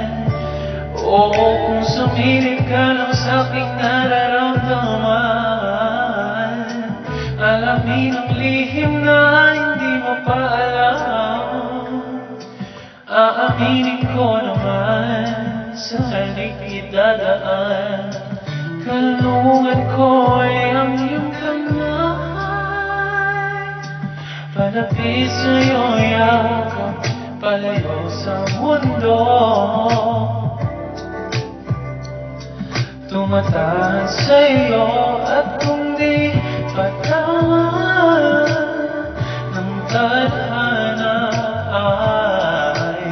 Oo, kung sumilip ka lang sa'king nararamdaman, lihim na hindi mo pa alam. Aaminin ko naman, sa halik idadaan. Kalungan ko ay ang iyong kamay. Palapit sa'yo, yakap, palayo sa mundo. Tumatahan sa'yo at kung di patawan ng tadhana ay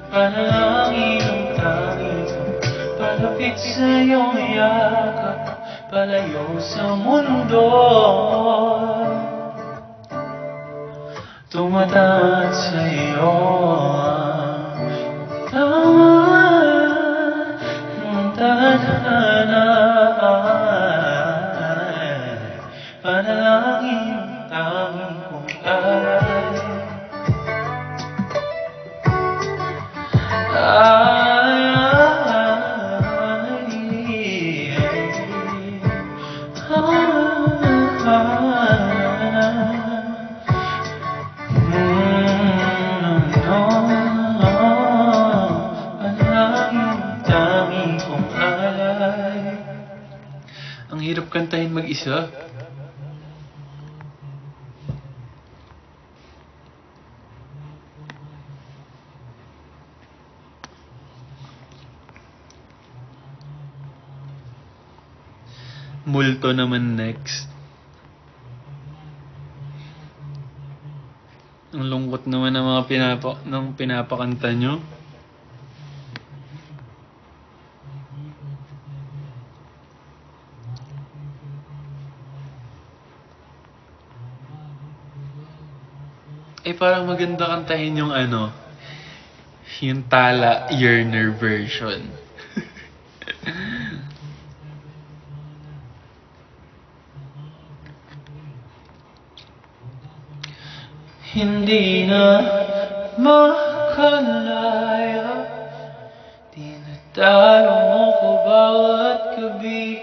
panalangin ang tanging ko. Palapit sa'yo, yakap, palayo sa mundo. Tumatahan sa'yo ang tadhana ay panalangin ang tanging kong alay. Ang hirap kantahin mag-isa. Multo naman next. Ang lungkot naman ng mga pinapakanta nyo. Eh parang maganda kantahin yung ano, yung Tala Yearner version. Hindi na makalaya, tinatalo mo ko bawat gabi.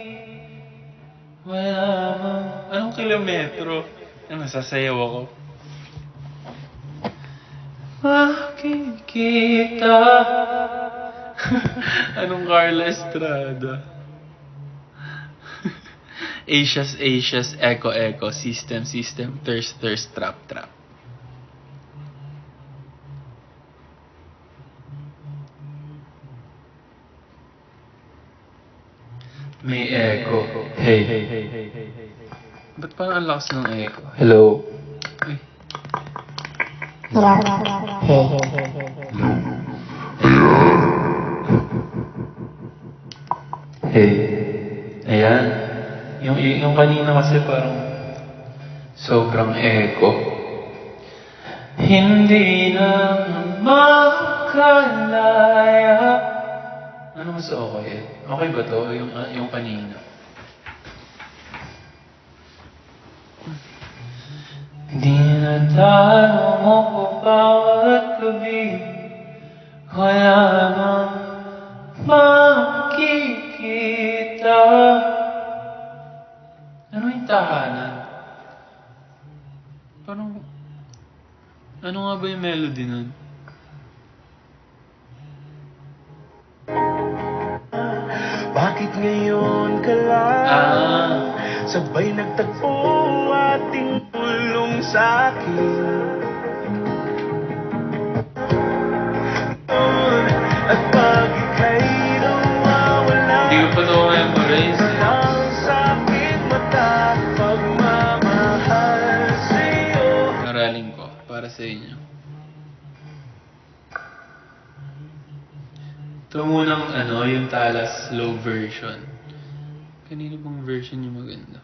Wala mang... Anong kilometro? Nasasayaw ako. Makikita. Anong Carla Estrada? Asia's, Echo, System, Thirst, Trap. May echo. Hey. Ba't parang ang lakas ng echo? Hello. Ay. Hey. Ayan. Yung kanina kasi parang sobrang echo. Hindi na makalaya. Ano mas okay? Okay ba to? Yung kanina. Dinadalo mo ko bawat gabi. Wala mang makikita. Ano yung tahanan? Parang... Ano nga ba yung melody nun? Bakit ngayon ka lang sabay nagtagpo ating tulong sa'kin? At pag ika'y nawawala, Hindi ko pa ito memorize eh. lang sa'king mata pagmamahal sa'yo. Aralin ko para sa inyo. Ito munang yung Tala slow version. Kanino bang version yung maganda?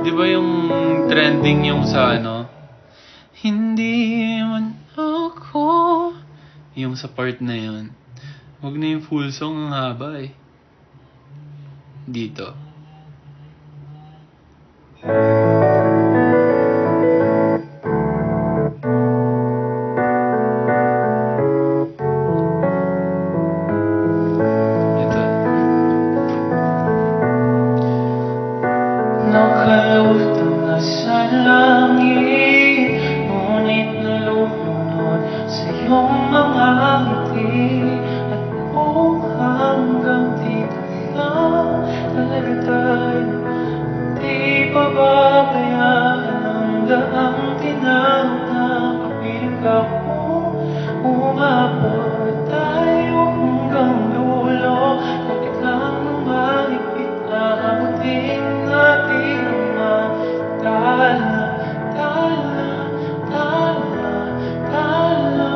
Di ba yung trending yung sa hindi man ako, yung sa part na yun, Huwag na yung full song, ang haba eh. Dito. Ito. Nakalutang na sa langit, ngunit nalulunod sa iyong mga ngiti. At kung hanggang dito lang talaga tayo, di pababayaan ang daang tinawag na kapiling ka kung umabot tayo hanggang dulo. Kapit lang ng mahigpit, aabutin natin ang matala, tala, tala, tala.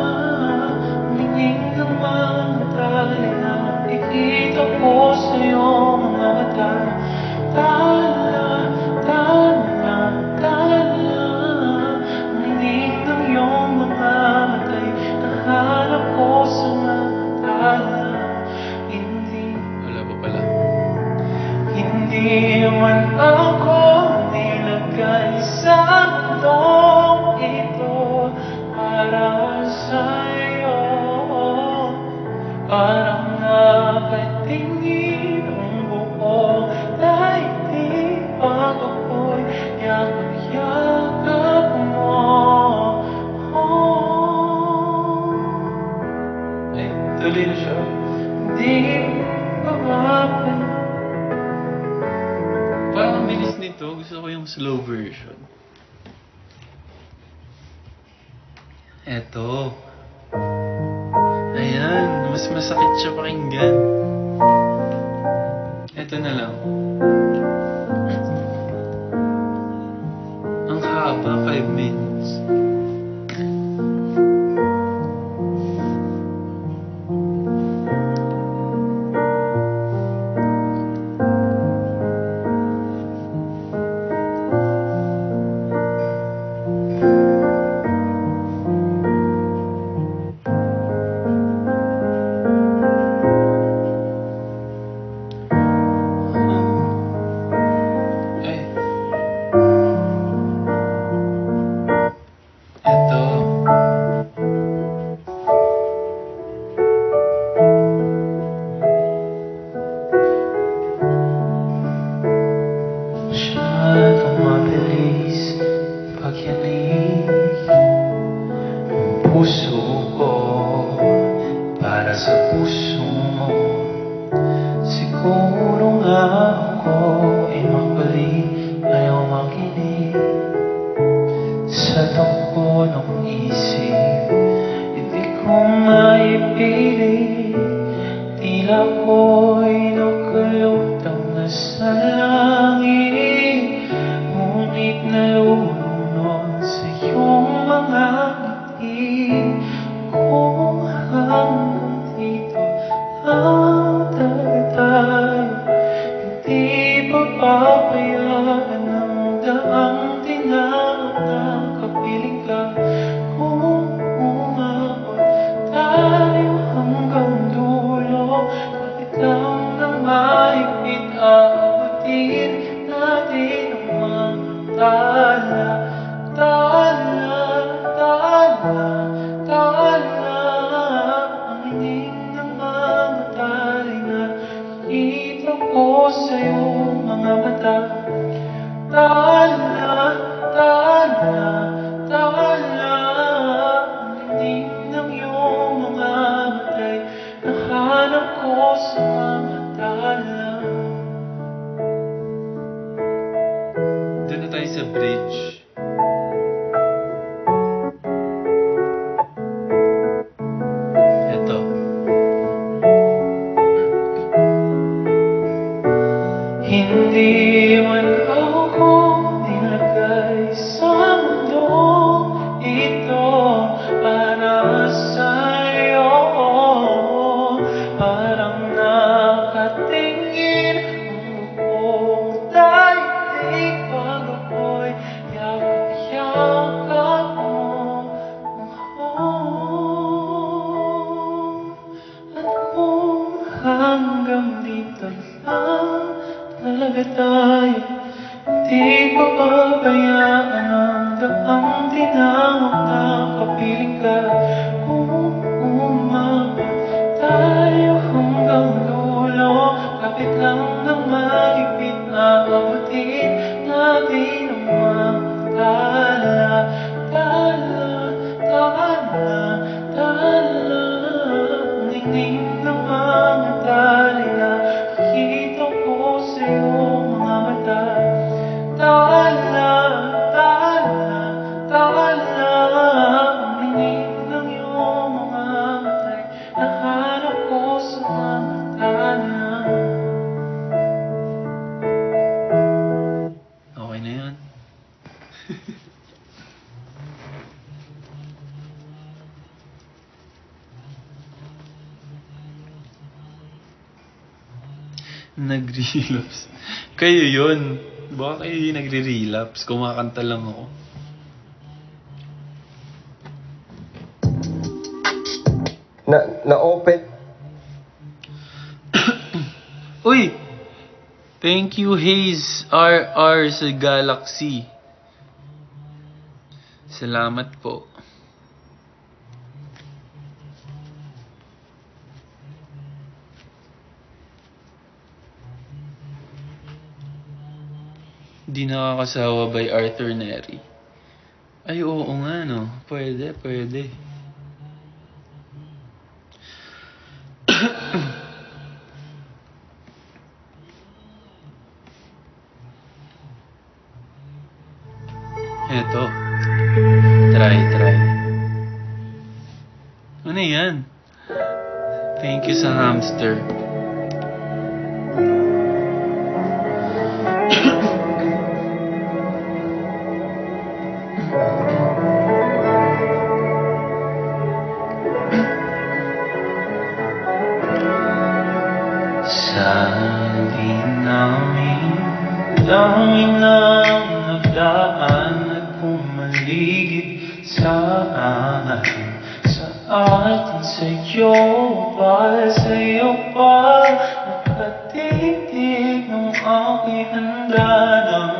Humiling ng mga tala, ikita ko sa iyong mga mata. Tala, tala, tala. Humiling ng iyong mga matay, nahanap ko sa matala. Wala pa pala. Hindi man ako nilagay sa mundong ito para sa'yo. Parang nakatingin ang buong daigdig pag ako'y yakap-yakap mo. Eh, Tuloy na siya. Di bababay. parang ang bilis nito. Gusto ko yung slow version. Eto. Ayan, mas masakit siya pakinggan. Eto na lang. Ang haba, 5 minutes. Eh. Eto. Masyadong mabilis pagyanig ng puso ko para sa puso mo. Siguro nga ako ay mapali, ayaw makinig sa takbo ng isip. Hindi ko maipilit, tila ko'y nakalutang na sa langit, ngunit nalulunod sa iyong mga ngiti. Kung hanggang dito lang talaga tayo, hindi papabayaan ang daang tinawag na kapiling ka. Kung umabot tayo hanggang dulo, kapit lang talaga tayo. Di pababayaan ang daang tinawag na kapiling ka. Kung umabot tayo hanggang dulo, kapit lang ng mahigpit, aabutin natin ang mga tala. Tala, tala, tala. Ang ningning ng mga tali na nakita ko sa iyong mga mata. Tala, tala, tala. Ang ningning ng iyong mga mata'y nahanap ko sa mga tala. Okay na yun. Nag-relapse. Kayo yun. Baka kayo yung nagre-relapse. Kumakanta lang ako. Na-open. Uy! Thank you, Hayes RR sa Galaxy. Salamat po. Di nakakasawa by Arthur Neri. Ay, oo nga, no? Pwede, pwede. Eto. Try. Ano yan? Thank you sa hamster. Sabi namin, dami ng nagdaan at pumaligid sa atin, sa atin, sa'yo pa, sa'yo pa. Nakatitig nung ako'y handa ng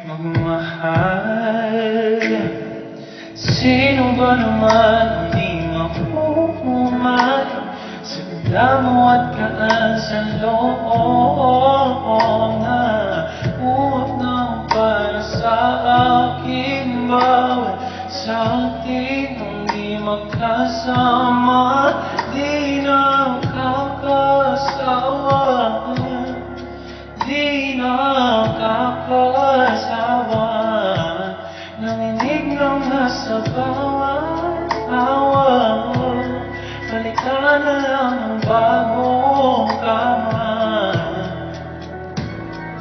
magmahal. Sino ba naman ang di makukumali sa ganda mo at kaan sa loob na buwag na para sa akin? Bawal sa atin ang di magkasama, di na kakasawa, di na kakasawa. Nanginig ng nasa bawat awa, balikan na lang ang bagong kama.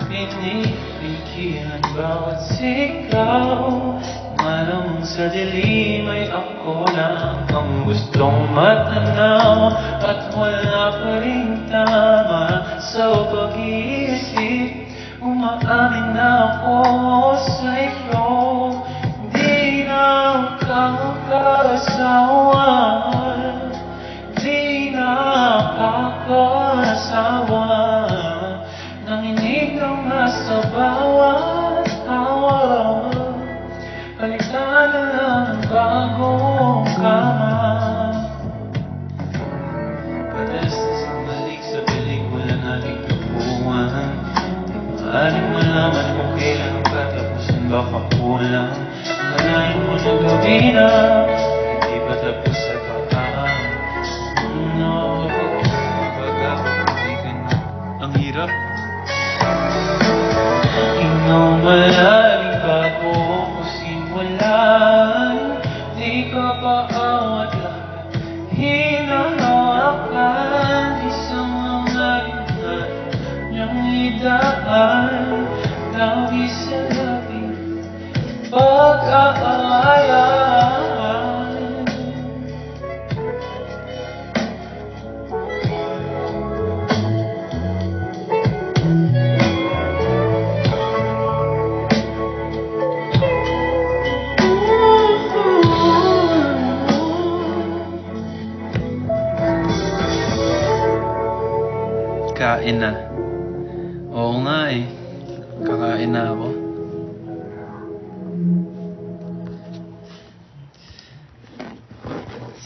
Pinipigilan bawat sigaw, malamang sa dilim ay ako lang ang gustong matanaw. At wala pa rin tama sa pag-iisip, umaamin na ako sa iyo. Di na kakasawa, di na kakasawa. Nanginig ang nasa bawat awa, balikan na lang ang bagong kama. Padalas na sa balik sa pelikula nating tubuhan, di maaaring malaman kung kailan ang katapusan. Baka kulang kanain mo na gabi na hindi pa tapos sa baka. No, pag-akabay ka na. Ang hirap. Ikaw malalim bago ko simulan, di ka pa awat lahat hinahawakan. Isang mga ringan niyang idaan, dawi sa labing pag-aayahan. Kain na. Oo nga eh. Kakain na ako.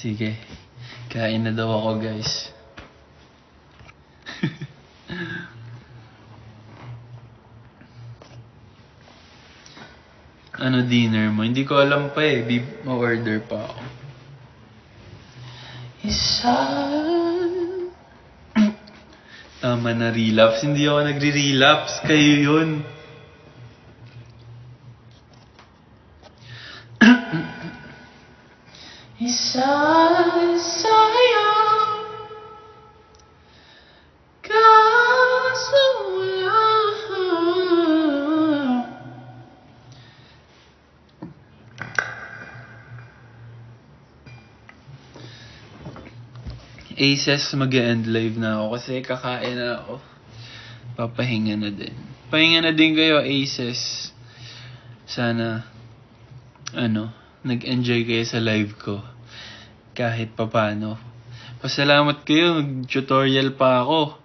Sige. Kain na daw ako, guys. Ano dinner mo? Hindi ko alam pa eh. Ma-order pa ako. Isa. Tama na, relapse. Hindi ako nagre-relapse. Kayo yun. Isa sa'yo. Kaso wala. Aces, mag-end live na ako kasi kakain na ako. Papahinga na din. Pahinga na din kayo, Aces. Sana, nag-enjoy kayo sa live ko. Kahit papano. Pasalamat kayo, nag-tutorial pa ako.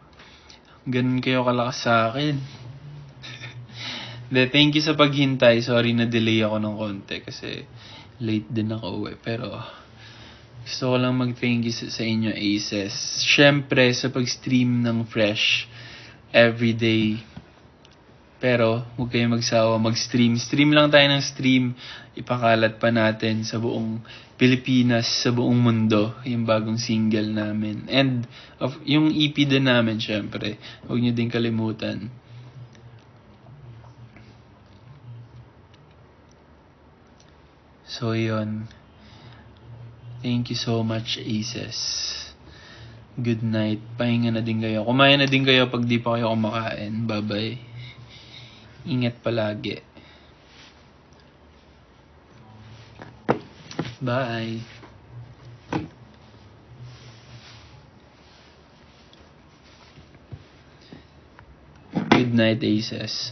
Ganun kayo kalakas sa akin. Thank you sa paghintay. Sorry na delay ako ng konti kasi late din ako uwi. Pero gusto ko lang mag-thank you sa inyo, Aces. Siyempre, sa pag-stream ng Fresh everyday. Pero, huwag kayong magsawa mag-stream. Stream lang tayo ng stream. Ipakalat pa natin sa buong Pilipinas, sa buong mundo, yung bagong single namin. And, yung EP din namin, siyempre. Huwag nyo din kalimutan. So, yun. Thank you so much, Aces. Good night. Pahinga na din kayo. Kumain na din kayo pag di pa kayo kumakain. Bye-bye. Ingat palagi. Bye. Good night, Aces.